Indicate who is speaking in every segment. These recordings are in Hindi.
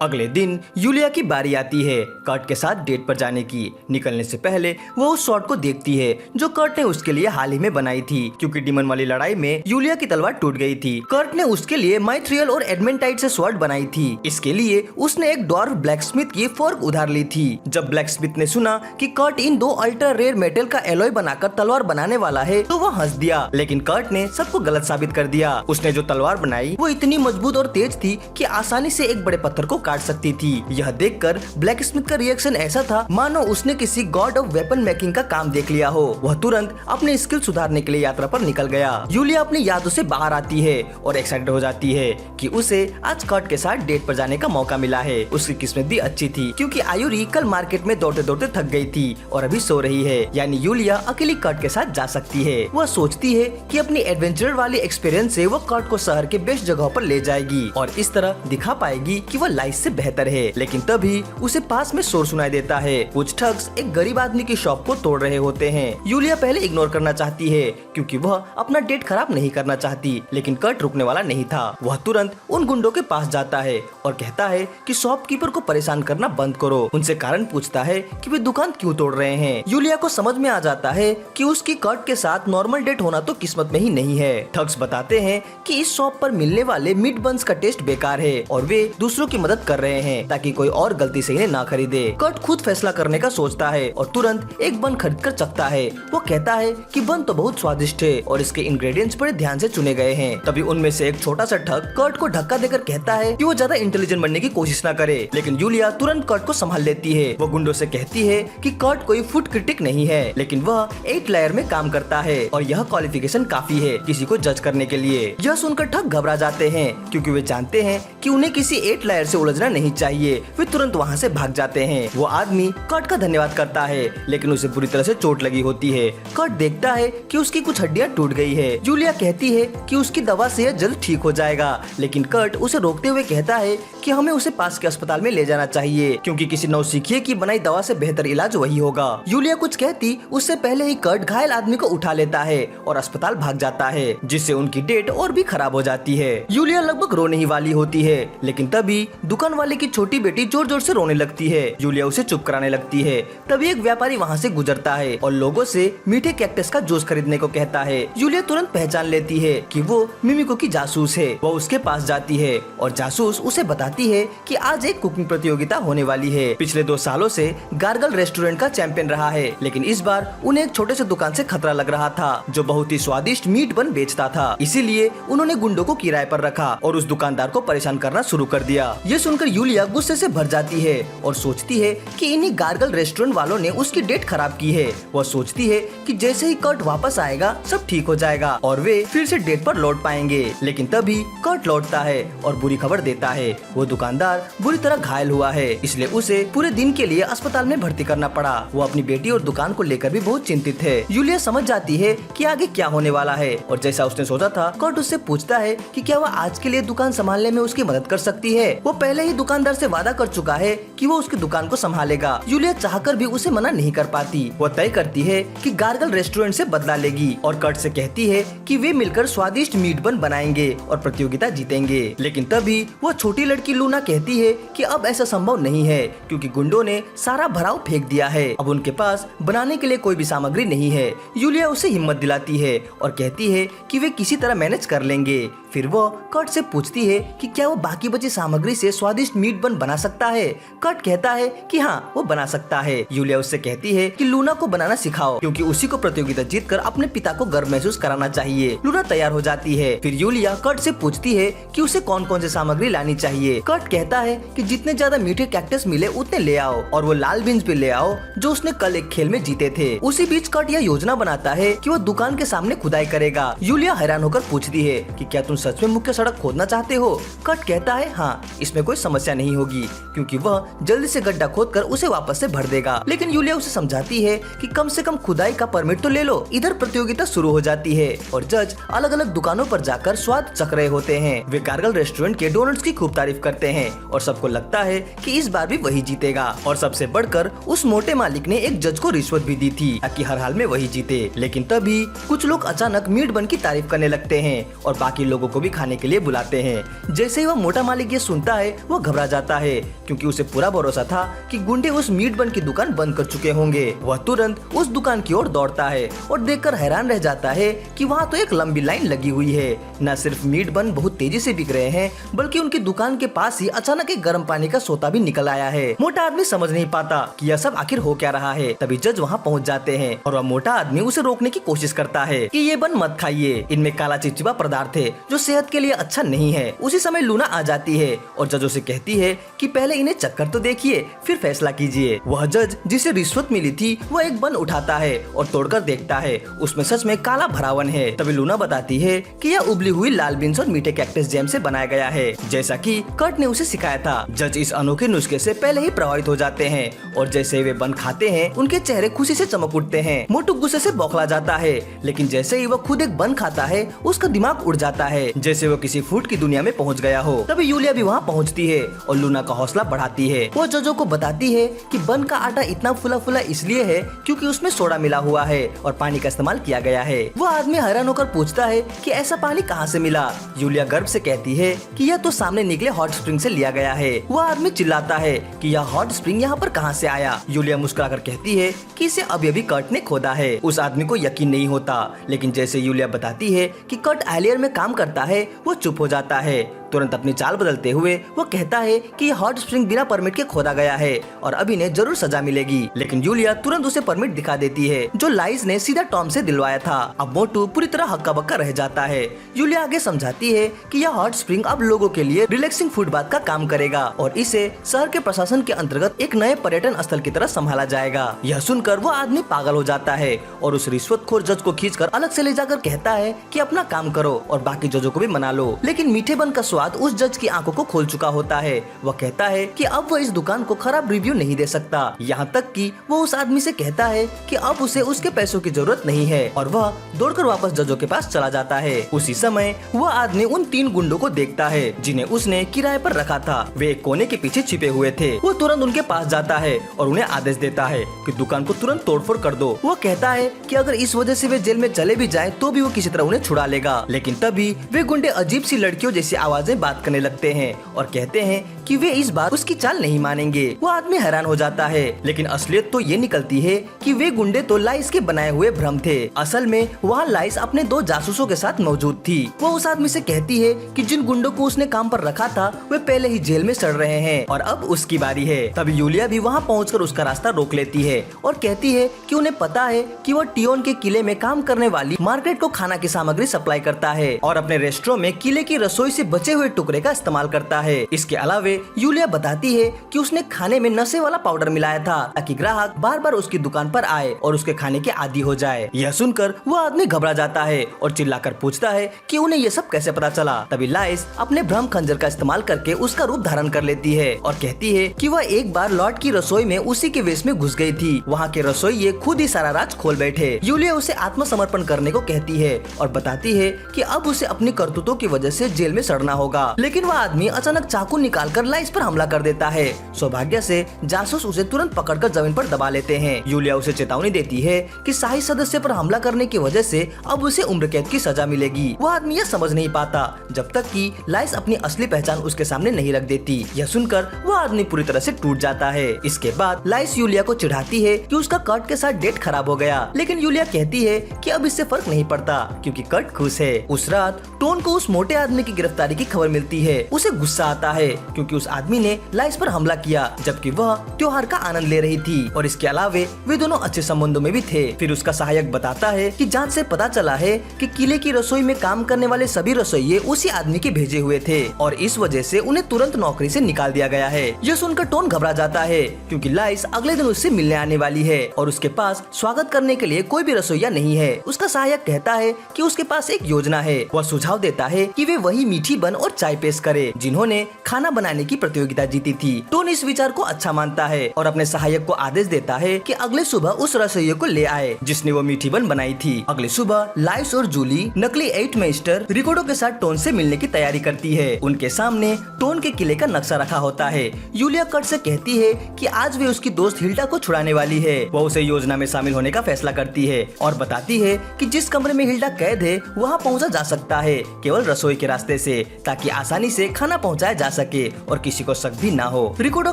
Speaker 1: अगले दिन यूलिया की बारी आती है कर्ट के साथ डेट पर जाने की। निकलने से पहले वो उस शॉट को देखती है जो कर्ट ने उसके लिए हाल ही में बनाई थी, क्योंकि डीमन वाली लड़ाई में यूलिया की तलवार टूट गई थी। कर्ट ने उसके लिए माइथ्रियल और एडमेंटाइट से स्वॉर्ड बनाई थी। इसके लिए उसने एक ड्वार्फ ब्लैकस्मिथ की फोर्क उधार ली थी। जब ब्लैकस्मिथ ने सुना कि कर्ट इन 2 अल्ट्रा रेयर मेटल का एलॉय बनाकर तलवार बनाने वाला है तो वो हंस दिया, लेकिन कर्ट ने सबको गलत साबित कर दिया। उसने जो तलवार बनाई वो इतनी मजबूत और तेज थी कि आसानी से एक बड़े पत्थर को काट सकती थी। यह देखकर ब्लैकस्मिथ का रिएक्शन ऐसा था मानो उसने किसी गॉड ऑफ वेपन मेकिंग का काम देख लिया हो। वह तुरंत अपने स्किल सुधारने के लिए यात्रा पर निकल गया। यूलिया अपनी यादों से बाहर आती है और एक्साइटेड हो जाती है कि उसे आज कर्ट के साथ डेट पर जाने का मौका मिला है। उसकी किस्मत भी अच्छी थी क्योंकि आयुरी कल मार्केट में दौड़ते दौड़ते थक गई थी और अभी सो रही है, यानी यूलिया अकेली कर्ट के साथ जा सकती है। वह सोचती है कि अपनी एडवेंचर वाली एक्सपीरियंस से वो कर्ट को शहर के बेस्ट जगहों पर ले जाएगी और इस तरह दिखा पाएगी कि वह लाइफ से बेहतर है। लेकिन तभी उसे पास में शोर सुनाई देता है। कुछ ठग्स एक गरीब आदमी की शॉप को तोड़ रहे होते हैं। यूलिया पहले इग्नोर करना चाहती है क्योंकि वह अपना डेट खराब नहीं करना चाहती, लेकिन कर्ट रुकने वाला नहीं था। वह तुरंत उन गुंडों के पास जाता है और कहता है कि शॉपकीपर को परेशान करना बंद करो। उनसे कारण पूछता है कि वे दुकान क्यों तोड़ रहे हैं। यूलिया को समझ में आ जाता है कि उसकी कर्ट के साथ नॉर्मल डेट होना तो किस्मत में ही नहीं है। ठग्स बताते हैं कि इस शॉप पर मिलने वाले मीट बंस का टेस्ट बेकार है और वे दूसरों की मदद कर रहे हैं ताकि कोई और गलती से इन्हें ना खरीदे। कर्ट खुद फैसला करने का सोचता है और तुरंत एक बन खरीद कर चखता है। वो कहता है कि बन तो बहुत स्वादिष्ट है और इसके इंग्रेडिएंट्स बड़े ध्यान से चुने गए हैं। तभी उनमें से एक छोटा सा ठग कर्ट को धक्का देकर कहता है कि वो ज्यादा इंटेलिजेंट बनने की कोशिश न करे, लेकिन यूलिया तुरंत कर्ट को संभाल लेती है। वो गुंडों से कहती है कि कर्ट कोई फूड क्रिटिक नहीं है, लेकिन वह 8 लेयर में काम करता है और यह क्वालिफिकेशन काफी है किसी को जज करने के लिए। यह सुनकर ठग घबरा जाते हैं क्योंकि वे जानते हैं कि उन्हें किसी 8 लेयर से उलझना नहीं चाहिए। वे तुरंत वहाँ से भाग जाते हैं। वो आदमी कर्ट का धन्यवाद करता है, लेकिन उसे बुरी तरह से चोट लगी होती है। कर्ट देखता है कि उसकी कुछ हड्डियाँ टूट गई है। जूलिया कहती है कि उसकी दवा से यह जल्द ठीक हो जाएगा, लेकिन कर्ट उसे रोकते हुए कहता है कि हमें उसे पास के अस्पताल में ले जाना चाहिए क्योंकि किसी नौसिखिए की बनाई दवा से बेहतर इलाज वही होगा। जूलिया कुछ कहती उससे पहले ही कर्ट घायल आदमी को उठा लेता है और अस्पताल भाग जाता है, जिससे उनकी डेट और भी खराब हो जाती है। जूलिया लगभग रोने ही वाली होती है, लेकिन तभी दुकान वाले की छोटी बेटी जोर जोर से रोने लगती है। जूलिया उसे चुप कराने लगती है। तभी एक व्यापारी वहाँ से गुजरता है और लोगों से मीठे कैक्टस का जूस खरीदने को कहता है। जूलिया तुरंत पहचान लेती है कि वो मिमिको की जासूस है। वो उसके पास जाती है और जासूस उसे बताती है कि आज एक कुकिंग प्रतियोगिता होने वाली है। पिछले 2 सालों से गार्गल रेस्टोरेंट का चैंपियन रहा है, लेकिन इस बार उन्हें एक छोटे से दुकान से खतरा लग रहा था जो बहुत ही स्वादिष्ट मीट बन बेचता था। इसीलिए उन्होंने गुंडों को किराए पर रखा और उस दुकानदार को परेशान करना शुरू कर दिया। ये सुनकर यूलिया गुस्से से भर जाती है और सोचती है कि इन्हीं गार्गल रेस्टोरेंट वालों ने उसकी डेट खराब की है। वह सोचती है कि जैसे ही कर्ट वापस आएगा सब ठीक हो जाएगा और वे फिर से डेट पर लौट पाएंगे। लेकिन तभी कर्ट लौटता है और बुरी खबर देता है। वो दुकानदार बुरी तरह घायल हुआ है, इसलिए उसे पूरे दिन के लिए अस्पताल में भर्ती करना पड़ा। वो अपनी बेटी और दुकान को लेकर भी बहुत चिंतित है। यूलिया समझ जाती है कि आगे क्या होने वाला है और जैसा उसने सोचा था, कर्ट उससे पूछता है कि क्या वह आज के लिए दुकान संभालने में उसकी मदद कर सकती है। वो पहले ही दुकानदार से वादा कर चुका है कि वो उसकी दुकान को संभालेगा। यूलिया चाहकर भी उसे मना नहीं कर पाती। वो तय करती है कि गार्गल रेस्टोरेंट से बदला लेगी और कर्ट से कहती है कि वे मिलकर स्वादिष्ट मीट बन बनाएंगे और प्रतियोगिता जीतेंगे। लेकिन तभी वो छोटी लड़की लूना कहती है कि अब ऐसा संभव नहीं है क्योंकि गुंडों ने सारा भराव फेंक दिया है। अब उनके पास बनाने के लिए कोई भी सामग्री नहीं है। यूलिया उसे हिम्मत दिलाती है और कहती है कि वे किसी तरह मैनेज कर लेंगे। फिर वो कर्ट से पूछती है कि क्या वो बाकी बची सामग्री से स्वादिष्ट मीट बन बना सकता है। कर्ट कहता है कि हाँ वो बना सकता है। यूलिया उससे कहती है कि लूना को बनाना सिखाओ क्योंकि उसी को प्रतियोगिता जीतकर अपने पिता को गर्व महसूस कराना चाहिए। लूना तैयार हो जाती है। फिर यूलिया कर्ट से पूछती है कि उसे कौन कौन सी सामग्री लानी चाहिए। कर्ट कहता है कि जितने ज्यादा मीठे कैक्टस मिले उतने ले आओ और वो लाल बीन्स भी ले आओ जो उसने कल एक खेल में जीते थे। उसी बीच कर्ट यह योजना बनाता है कि वो दुकान के सामने खुदाई करेगा। यूलिया हैरान होकर पूछती है कि क्या तुम सच में मुख्य सड़क खोदना चाहते हो। कर्ट कहता है हाँ, इसमें कोई समस्या नहीं होगी क्योंकि वह जल्दी से गड्ढा खोदकर उसे वापस से भर देगा। लेकिन यूलिया उसे समझाती है कि कम से कम खुदाई का परमिट तो ले लो। इधर प्रतियोगिता शुरू हो जाती है और जज अलग अलग दुकानों पर जाकर स्वाद चख रहे होते हैं। वे गार्गल रेस्टोरेंट के डोनट्स की खूब तारीफ करते हैं और सबको लगता है कि इस बार भी वही जीतेगा। और सबसे बढ़कर उस मोटे मालिक ने एक जज को रिश्वत भी दी थी ताकि हर हाल में वही जीते। लेकिन तभी कुछ लोग अचानक मीट बन की तारीफ करने लगते हैं और बाकी लोगों को भी खाने के लिए बुलाते हैं। जैसे ही वह मोटा मालिक ये सुनता है वो घबरा जाता है, क्योंकि उसे पूरा भरोसा था कि गुंडे उस मीट बन की दुकान बंद कर चुके होंगे। वह तुरंत उस दुकान की ओर दौड़ता है और देखकर हैरान रह जाता है कि वहाँ तो एक लंबी लाइन लगी हुई है। न सिर्फ मीट बन बहुत तेजी से बिक रहे हैं, बल्कि उनकी दुकान के पास ही अचानक एक गर्म पानी का सोता भी निकल आया है। मोटा आदमी समझ नहीं पाता कि यह सब आखिर हो क्या रहा है। तभी जज वहाँ पहुँच जाते हैं और वह मोटा आदमी उसे रोकने की कोशिश करता है कि ये बन मत खाइए, इनमें काला चिपचिपा पदार्थ है जो सेहत के लिए अच्छा नहीं है। उसी समय लूना आ जाती है और जजों से कहती है कि पहले इन्हें चक्कर तो देखिए, फिर फैसला कीजिए। वह जज जिसे रिश्वत मिली थी वह एक बन उठाता है और तोड़कर देखता है, उसमें सच में काला भरावन है। तभी लूना बताती है कि यह उबली हुई लाल बीन्स और मीठे कैक्टस जैम से बनाया गया है, जैसा कि कर्ट ने उसे सिखाया था। जज इस अनोखे नुस्खे से पहले ही प्रभावित हो जाते हैं और जैसे वे बन खाते हैं उनके चेहरे खुशी से चमक उठते हैं। मोटू गुस्से से बौखला जाता है, लेकिन जैसे ही वह खुद एक बन खाता है उसका दिमाग उड़ जाता है, जैसे वो किसी फूड की दुनिया में पहुंच गया हो। तभी यूलिया भी वहां पहुंचती है और लूना का हौसला बढ़ाती है। वो जजों को बताती है कि बन का आटा इतना फुला फुला इसलिए है क्योंकि उसमें सोडा मिला हुआ है और पानी का इस्तेमाल किया गया है। वो आदमी हैरान होकर पूछता है कि ऐसा पानी कहाँ से मिला। यूलिया गर्व से कहती है कि यह तो सामने निकले हॉट स्प्रिंग से लिया गया है। वो आदमी चिल्लाता है कि यह हॉट स्प्रिंग यहाँ पर कहाँ से आया। यूलिया मुस्कुराकर कहती है कि इसे अभी कर्ट ने खोदा है। उस आदमी को यकीन नहीं होता, लेकिन जैसे यूलिया बताती है कि कर्ट एलियर में काम करता है वो चुप हो जाता है। तुरंत अपनी चाल बदलते हुए वो कहता है कि यह हॉट स्प्रिंग बिना परमिट के खोदा गया है और अब इन्हें जरूर सजा मिलेगी। लेकिन यूलिया तुरंत उसे परमिट दिखा देती है जो लाइस ने सीधा टॉम से दिलवाया था। अब मोटू पूरी तरह हक्का बक्का रह जाता है। यूलिया आगे समझाती है कि यह हॉट स्प्रिंग अब लोगों के लिए रिलैक्सिंग फुटबाथ का काम करेगा और इसे शहर के प्रशासन के अंतर्गत एक नए पर्यटन स्थल की तरह संभाला जाएगा। यह सुनकर वो आदमी पागल हो जाता है और उस रिश्वतखोर जज को खींचकर अलग से ले जाकर कहता है कि अपना काम करो और बाकी जजों को भी मना लो। लेकिन मीठे बन का उस जज की आंखों को खोल चुका होता है। वह कहता है कि अब वह इस दुकान को खराब रिव्यू नहीं दे सकता। यहाँ तक कि वो उस आदमी से कहता है कि अब उसे उसके पैसों की जरूरत नहीं है और वह दौड़कर वापस जजों के पास चला जाता है। उसी समय वह आदमी उन 3 गुंडों को देखता है जिन्हें उसने किराए पर रखा था। वे एक कोने के पीछे छिपे हुए थे। वो तुरंत उनके पास जाता है और उन्हें आदेश देता है कि दुकान को तुरंत तोड़फोड़ कर दो। वो कहता है कि अगर इस वजह से वे जेल में चले भी जाए तो भी वो किसी तरह उन्हें छुड़ा लेगा। लेकिन तभी वे गुंडे अजीब सी लड़कियों जैसी आवाजें बात करने लगते हैं और कहते हैं कि वे इस बार उसकी चाल नहीं मानेंगे। वो आदमी हैरान हो जाता है, लेकिन असलियत तो ये निकलती है कि वे गुंडे तो लाइस के बनाए हुए भ्रम थे। असल में वहाँ लाइस अपने 2 जासूसों के साथ मौजूद थी। वो उस आदमी से कहती है कि जिन गुंडों को उसने काम पर रखा था वे पहले ही जेल में सड़ रहे हैं और अब उसकी बारी है। तभी यूलिया भी वहाँ पहुँचकर उसका रास्ता रोक लेती है और कहती है कि उन्हें पता है कि वो टियोन के किले में काम करने वाली मार्गरेट को खाना की सामग्री सप्लाई करता है और अपने रेस्टोरेंट में किले की रसोई से बचे हुए टुकड़े का इस्तेमाल करता है। इसके अलावे यूलिया बताती है कि उसने खाने में नशे वाला पाउडर मिलाया था ताकि ग्राहक बार बार उसकी दुकान पर आए और उसके खाने के आदी हो जाए। यह सुनकर वो आदमी घबरा जाता है और चिल्लाकर पूछता है कि उन्हें ये सब कैसे पता चला। तभी लाइस अपने भ्रम खंजर का इस्तेमाल करके उसका रूप धारण कर लेती है और कहती है कि वह एक बार लॉर्ड की रसोई में उसी के वेश में घुस गई थी। वहाँ के रसोइये खुद ही सारा राज खोल बैठे। यूलिया उसे आत्मसमर्पण करने को कहती है और बताती है कि अब उसे अपनी करतूतों की वजह से जेल में सड़ना होगा। लेकिन वह आदमी अचानक चाकू निकालकर लाइस पर हमला कर देता है। सौभाग्य से जासूस उसे तुरंत पकड़कर जमीन पर दबा लेते हैं। यूलिया उसे चेतावनी देती है कि शाही सदस्य पर हमला करने की वजह से अब उसे उम्र कैद की सजा मिलेगी। वो आदमी यह समझ नहीं पाता जब तक कि लाइस अपनी असली पहचान उसके सामने नहीं रख देती। यह सुनकर वो आदमी पूरी तरह से टूट जाता है। इसके बाद लाइस यूलिया को चिढ़ाती है कि उसका कर्ट के साथ डेट खराब हो गया, लेकिन यूलिया कहती है कि अब इससे फर्क नहीं पड़ता क्योंकि कर्ट खुश है। उस रात टोन को उस मोटे आदमी की गिरफ्तारी की खबर मिलती है। उसे गुस्सा आता है क्योंकि उस आदमी ने लाइस पर हमला किया जबकि वह त्योहार का आनंद ले रही थी और इसके अलावे वे दोनों अच्छे संबंधों में भी थे। फिर उसका सहायक बताता है कि जांच से पता चला है कि किले की रसोई में काम करने वाले सभी रसोइये उसी आदमी के भेजे हुए थे और इस वजह से उन्हें तुरंत नौकरी से निकाल दिया गया है। यह सुनकर टोन घबरा जाता है क्योंकि लाइस अगले दिन उससे मिलने आने वाली है और उसके पास स्वागत करने के लिए कोई भी रसोइया नहीं है। उसका सहायक कहता है कि उसके पास एक योजना है। वह सुझाव देता है कि वे वही मीठी बन और चाय पेश करे जिन्होंने खाना बनाने बनाने की प्रतियोगिता जीती थी। टोन इस विचार को अच्छा मानता है और अपने सहायक को आदेश देता है कि अगले सुबह उस रसोइये को ले आए जिसने वो मीठी बन बनाई थी। अगली सुबह लाइस और जूली नकली 8 मास्टर रिकॉर्डो के साथ टोन से मिलने की तैयारी करती है। उनके सामने टोन के किले का नक्शा रखा होता है। यूलिया कर्ट से कहती है कि आज वे उसकी दोस्त हिल्डा को छुड़ाने वाली है। वो उसे योजना में शामिल होने का फैसला करती है और बताती है कि जिस कमरे में हिल्डा कैद है वहाँ पहुँचा जा सकता है केवल रसोई के रास्ते से, ताकि आसानी से खाना पहुँचाया जा सके और किसी को शक भी ना हो। रिकॉर्डो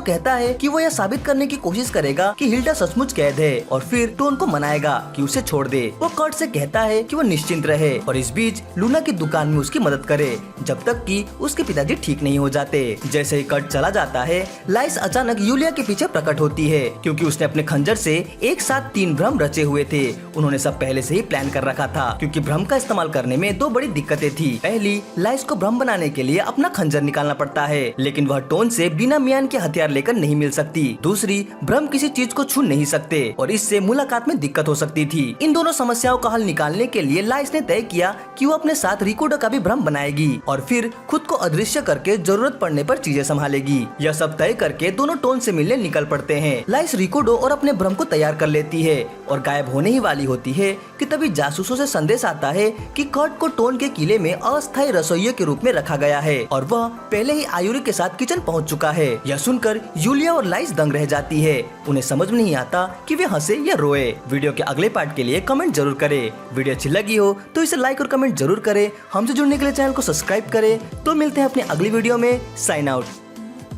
Speaker 1: कहता है कि वो यह साबित करने की कोशिश करेगा कि हिल्डा सचमुच कैद है और फिर टोन को मनाएगा कि उसे छोड़ दे। वो कर्ट से कहता है कि वो निश्चिंत रहे और इस बीच लूना की दुकान में उसकी मदद करे जब तक कि उसके पिताजी ठीक नहीं हो जाते। जैसे ही कर्ट चला जाता है, लाइस अचानक यूलिया के पीछे प्रकट होती है क्योंकि उसने अपने खंजर से एक साथ 3 भ्रम रचे हुए थे। उन्होंने सब पहले से ही प्लान कर रखा था क्योंकि भ्रम का इस्तेमाल करने में 2 बड़ी दिक्कतें थी। पहली, लाइस को भ्रम बनाने के लिए अपना खंजर निकालना पड़ता है लेकिन वह टोन से बिना मियान के हथियार लेकर नहीं मिल सकती। दूसरी, भ्रम किसी चीज को छू नहीं सकते और इससे मुलाकात में दिक्कत हो सकती थी। इन दोनों समस्याओं का हल निकालने के लिए लाइस ने तय किया कि वो अपने साथ रिकॉर्डो का भी भ्रम बनाएगी और फिर खुद को अदृश्य करके जरूरत पड़ने पर चीजें संभालेगी। यह सब तय करके दोनों टोन से मिलने निकल पड़ते हैं। लाइस रिकॉर्डो और अपने भ्रम को तैयार कर लेती है और गायब होने ही वाली होती है कि तभी जासूसों से संदेश आता है कि कर्ट को टोन के किले में अस्थायी रसोइये के रूप में रखा गया है और वह पहले ही आयुरी के साथ किचन पहुंच चुका है। यह सुनकर यूलिया और लाइस दंग रह जाती है। उन्हें समझ में नहीं आता कि वे हंसे या रोए। वीडियो के अगले पार्ट के लिए कमेंट जरूर करें। वीडियो अच्छी लगी हो तो इसे लाइक और कमेंट जरूर करें। हमसे जुड़ने के लिए चैनल को सब्सक्राइब करें। तो मिलते हैं अपनी अगली वीडियो में। Sign out.